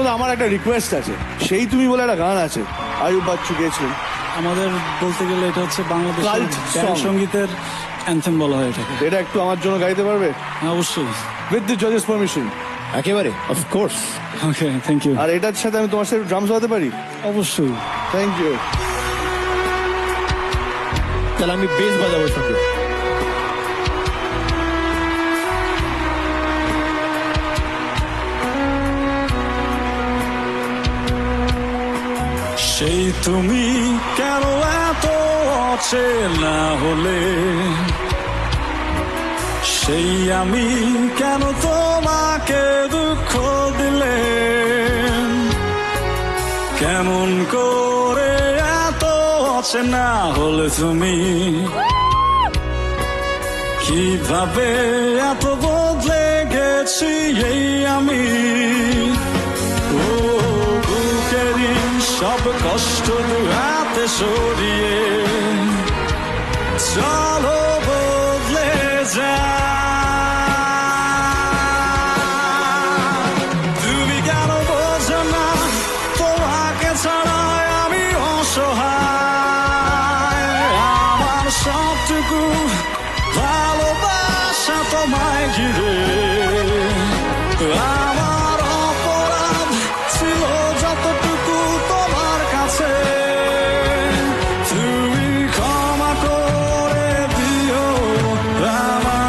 মধ্যে আমার একটা রিকোয়েস্ট আছে, সেই তুমি বলে একটা গান আছে, আয়ুব বাচ্চু গেয়েছিলেন। আমাদের বলতে গেলে এটা হচ্ছে বাংলাদেশের Cult ব্যান্ড song। সঙ্গীতের অ্যান্থেম বলা হয় এটাকে। এটা একটু আমার জন্য গাইতে পারবে? হ্যাঁ, অবশ্যই। উইথ দি জাজেস পারমিশন। একেবারে অফকোর্স। Okay, thank you. আর এটার সাথে আমি তোমার সাথে ড্রামস বাজাতে পারি? অবশ্যই। Thank you. তাহলে আমি বেস বাজাবো সঙ্গে। সেই তুমি কেন এত অচেনা হলে, সেই আমি কেন তোমাকে দুঃখ দিলে, কেমন করে এত অচেনা হলে তুমি, কিভাবে এত বদলে গেছি এই আমি। ও বুকেরই সব কষ্ট দু হাতে সরিয়ে চলো বদলে যা। তুমি কেন বোঝো না তোমাকে ছাড়া আমি অসহায়, আমার সবটুকু ভালোবাসা তোমায় ঘিরে। আমার অপরাধ ছিল যতটুকু তোমার কাছে, তুমি ক্ষমা করে দিও আমায়।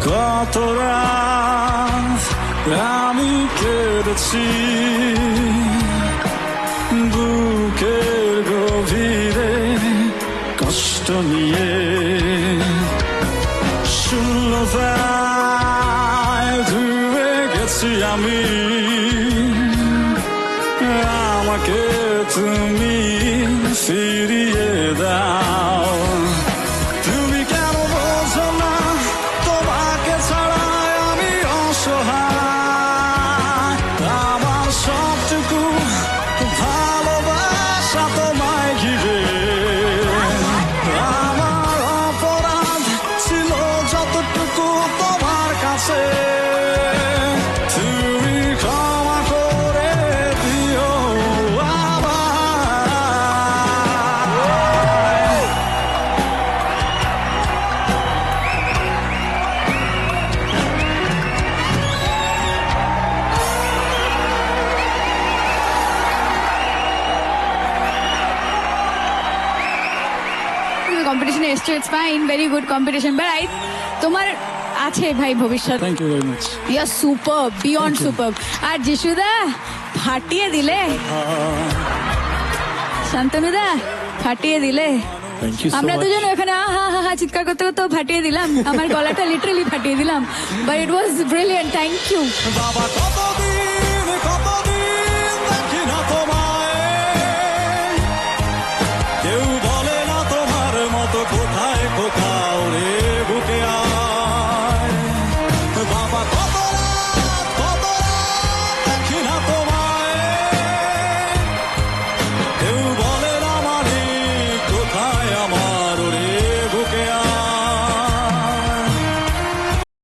কত রাত আমি কেঁদেছি বুকের গভীরে কষ্ট নিয়ে, শূন্যতায় ধুয়ে গেছি আমি, আমাকে তুমি ফিরিয়ে দাও। তুমি কেন বোঝো না তোমাকে ছাড়া আমি অসহায়, আমার সবটুকু ভালোবাসা তোমায় ঘিরে। আমার অপরাধ ছিল যতটুকু তোমার কাছে, তুমি ক্ষমা করে দিও আমায়। কম্পিটিশনে এসছো, it's fine, very good competition, but তোমার আছে ভাই ভবিষ্যৎ। Thank you very much. You are super, beyond super. আর যিশুদা ফাটিয়ে দিলে, শান্তনুদা ফাটিয়ে দিলে। থ্যাংক ইউ সো আমরা মাচ। দুজন এখানে হা হা হা চিৎকার করতে করতে ফাটিয়ে দিলাম, আমার গলাটা লিটারালি ফাটিয়ে দিলাম, but it was brilliant, thank you. বাবা কত